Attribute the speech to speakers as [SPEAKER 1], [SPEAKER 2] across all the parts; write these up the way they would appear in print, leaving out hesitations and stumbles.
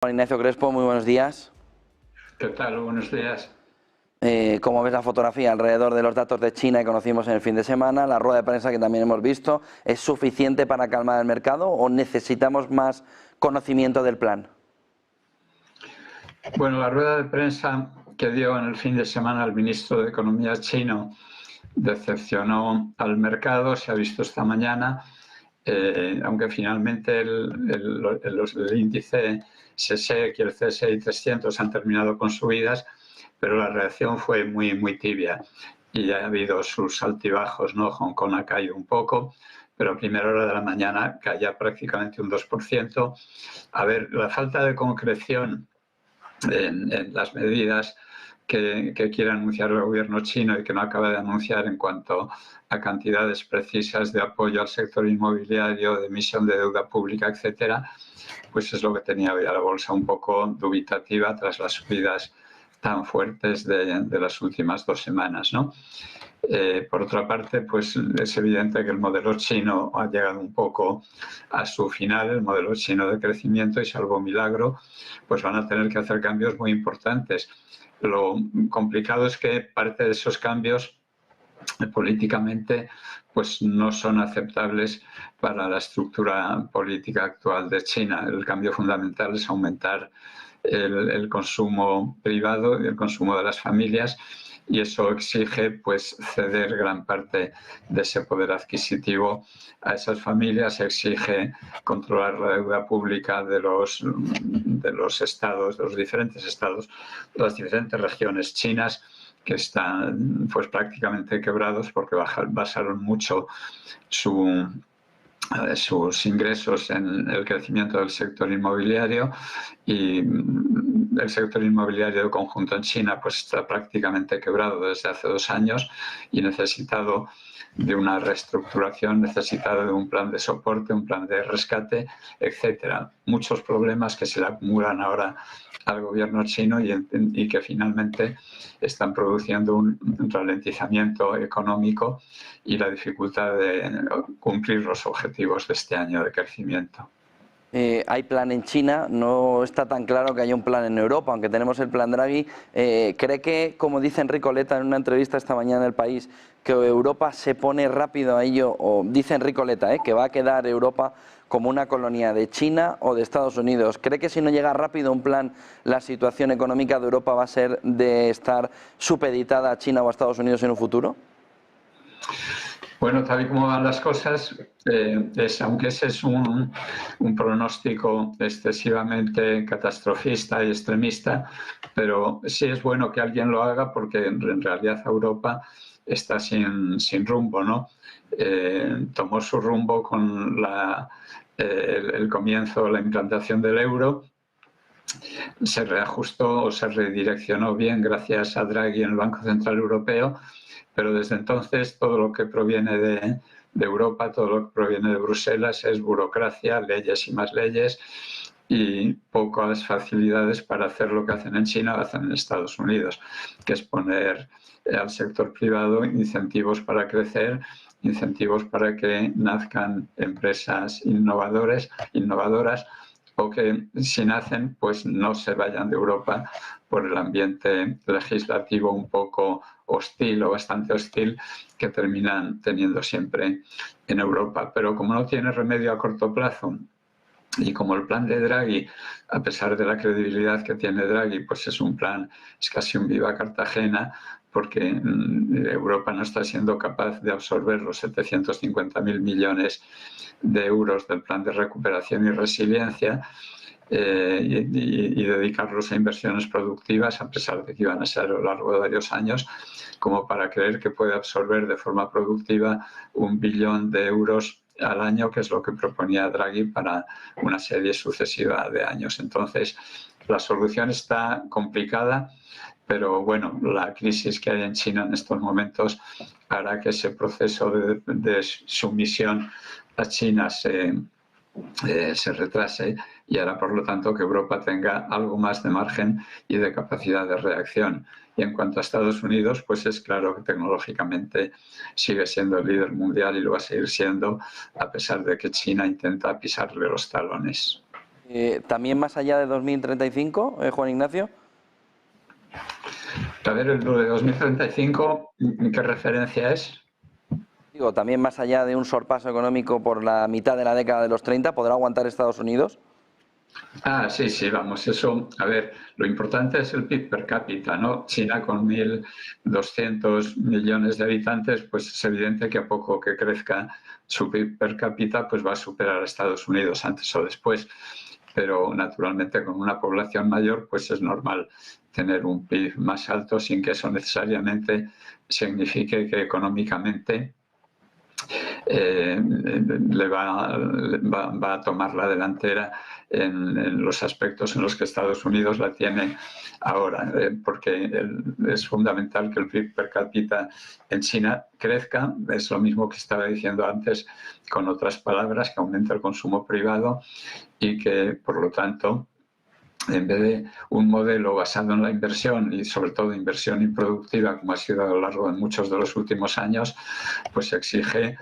[SPEAKER 1] Juan Ignacio Crespo, muy buenos días.
[SPEAKER 2] ¿Qué tal? Buenos días.
[SPEAKER 1] ¿Cómo ves la fotografía alrededor de los datos de China que conocimos en el fin de semana? La rueda de prensa que también hemos visto, ¿es suficiente para calmar el mercado o necesitamos más conocimiento del plan?
[SPEAKER 2] Bueno, la rueda de prensa que dio en el fin de semana el ministro de Economía chino decepcionó al mercado, se ha visto esta mañana, aunque finalmente el índice SESEC y el CSI 300 han terminado con subidas, pero la reacción fue muy tibia y ha habido sus altibajos, ¿no? Hong Kong ha caído un poco, pero a primera hora de la mañana caía prácticamente un 2%. A ver, la falta de concreción en las medidas que quiere anunciar el gobierno chino y que no acaba de anunciar en cuanto a cantidades precisas de apoyo al sector inmobiliario, de emisión de deuda pública, etcétera, pues es lo que tenía hoy a la bolsa un poco dubitativa tras las subidas tan fuertes de las últimas 2 semanas, ¿no? Por otra parte, pues es evidente que el modelo chino ha llegado un poco a su final, el modelo chino de crecimiento, y salvo milagro, pues van a tener que hacer cambios muy importantes. Lo complicado es que parte de esos cambios políticamente pues no son aceptables para la estructura política actual de China. El cambio fundamental es aumentar el consumo privado y el consumo de las familias, y eso exige pues ceder gran parte de ese poder adquisitivo a esas familias, exige controlar la deuda pública de los estados, de los diferentes estados, de las diferentes regiones chinas, que están pues prácticamente quebrados porque basaron mucho sus ingresos en el crecimiento del sector inmobiliario, y el sector inmobiliario de conjunto en China pues está prácticamente quebrado desde hace 2 años y necesitado de una reestructuración, necesitado de un plan de soporte, un plan de rescate, etcétera. Muchos problemas que se le acumulan ahora al gobierno chino y que finalmente están produciendo un ralentizamiento económico y la dificultad de cumplir los objetivos de este año de crecimiento.
[SPEAKER 1] Hay plan en China, no está tan claro que haya un plan en Europa, aunque tenemos el plan Draghi. ¿Cree que, como dice Enrico Letta en una entrevista esta mañana en El País, que Europa se pone rápido a ello, o dice Enrico Letta, que va a quedar Europa como una colonia de China o de Estados Unidos? ¿Cree que si no llega rápido un plan, la situación económica de Europa va a ser de estar supeditada a China o a Estados Unidos en un futuro?
[SPEAKER 2] Bueno, tal y como van las cosas, aunque ese es un pronóstico excesivamente catastrofista y extremista, pero sí es bueno que alguien lo haga, porque en realidad Europa está sin rumbo, ¿no? Tomó su rumbo con el comienzo, la implantación del euro. Se reajustó o se redireccionó bien gracias a Draghi en el Banco Central Europeo, pero desde entonces todo lo que proviene de Europa, todo lo que proviene de Bruselas es burocracia, leyes y más leyes, y pocas facilidades para hacer lo que hacen en China o hacen en Estados Unidos, que es poner al sector privado incentivos para crecer, incentivos para que nazcan empresas innovadoras, o que si nacen pues no se vayan de Europa por el ambiente legislativo un poco hostil o bastante hostil que terminan teniendo siempre en Europa. Pero como no tiene remedio a corto plazo, y como el plan de Draghi, a pesar de la credibilidad que tiene Draghi, pues es casi un viva Cartagena, porque Europa no está siendo capaz de absorber los 750.000 millones de euros del plan de recuperación y resiliencia, y dedicarlos a inversiones productivas, a pesar de que iban a ser a lo largo de varios años, como para creer que puede absorber de forma productiva 1 billón de euros al año, que es lo que proponía Draghi para una serie sucesiva de años. Entonces, la solución está complicada, pero bueno, la crisis que hay en China en estos momentos hará que ese proceso de sumisión a China se retrase, y hará por lo tanto que Europa tenga algo más de margen y de capacidad de reacción. Y en cuanto a Estados Unidos, pues es claro que tecnológicamente sigue siendo el líder mundial y lo va a seguir siendo, a pesar de que China intenta pisarle los talones.
[SPEAKER 1] ¿También más allá de 2035, Juan Ignacio?
[SPEAKER 2] A ver, el de 2035, ¿qué referencia es?
[SPEAKER 1] Digo, también más allá de un sorpaso económico por la mitad de la década de los 30, ¿podrá aguantar Estados Unidos?
[SPEAKER 2] Ah, sí, sí, vamos, eso, a ver, lo importante es el PIB per cápita, ¿no? China con 1.200 millones de habitantes, pues es evidente que a poco que crezca su PIB per cápita, pues va a superar a Estados Unidos antes o después. Pero naturalmente con una población mayor, pues es normal tener un PIB más alto sin que eso necesariamente signifique que económicamente va a tomar la delantera en los aspectos en los que Estados Unidos la tiene ahora, porque es fundamental que el PIB per cápita en China crezca. Es lo mismo que estaba diciendo antes, con otras palabras, que aumente el consumo privado y que, por lo tanto, en vez de un modelo basado en la inversión y sobre todo inversión improductiva, como ha sido a lo largo de muchos de los últimos años, pues se exige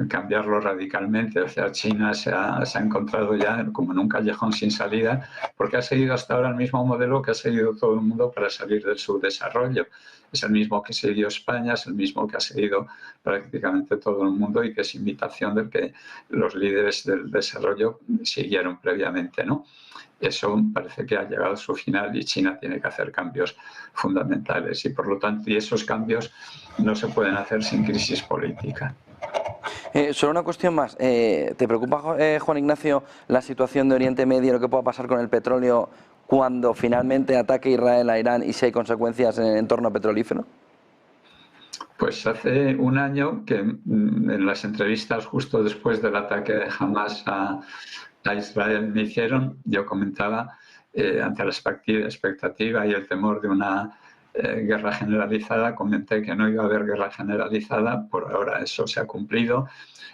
[SPEAKER 2] cambiarlo radicalmente. O sea, China se ha encontrado ya como en un callejón sin salida, porque ha seguido hasta ahora el mismo modelo que ha seguido todo el mundo para salir del subdesarrollo. Es el mismo que siguió España, es el mismo que ha seguido prácticamente todo el mundo y que es imitación del que los líderes del desarrollo siguieron previamente, ¿no? Eso parece que ha llegado a su final y China tiene que hacer cambios fundamentales y por lo tanto esos cambios no se pueden hacer sin crisis política.
[SPEAKER 1] Solo una cuestión más. ¿Te preocupa, Juan Ignacio, la situación de Oriente Medio, lo que pueda pasar con el petróleo cuando finalmente ataque Israel a Irán y si hay consecuencias en el entorno petrolífero?
[SPEAKER 2] Pues hace un año que en las entrevistas justo después del ataque de Hamas a Israel me hicieron, yo comentaba ante la expectativa y el temor de una guerra generalizada, comenté que no iba a haber guerra generalizada, por ahora eso se ha cumplido,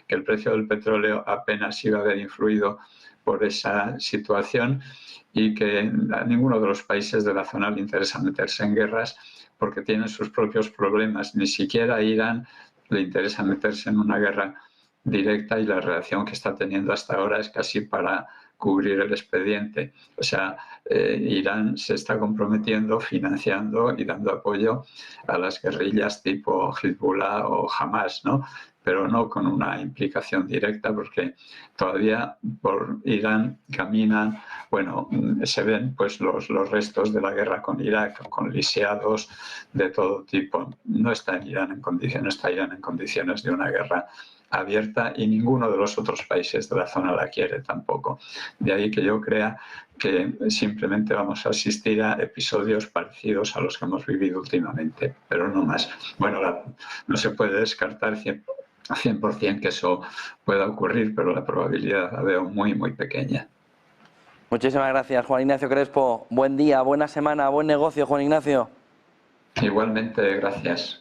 [SPEAKER 2] que el precio del petróleo apenas iba a haber influido por esa situación y que a ninguno de los países de la zona le interesa meterse en guerras porque tienen sus propios problemas. Ni siquiera a Irán le interesa meterse en una guerra directa y la relación que está teniendo hasta ahora es casi para cubrir el expediente. O sea, Irán se está comprometiendo, financiando y dando apoyo a las guerrillas tipo Hezbollah o Hamas, ¿no? Pero no con una implicación directa, porque todavía por Irán caminan, bueno, se ven pues los restos de la guerra con Irak, con lisiados de todo tipo. No está Irán en condiciones de una guerra abierta y ninguno de los otros países de la zona la quiere tampoco. De ahí que yo crea que simplemente vamos a asistir a episodios parecidos a los que hemos vivido últimamente, pero no más. Bueno, no se puede descartar 100% que eso pueda ocurrir, pero la probabilidad la veo muy, muy pequeña.
[SPEAKER 1] Muchísimas gracias, Juan Ignacio Crespo. Buen día, buena semana, buen negocio, Juan Ignacio.
[SPEAKER 2] Igualmente, gracias.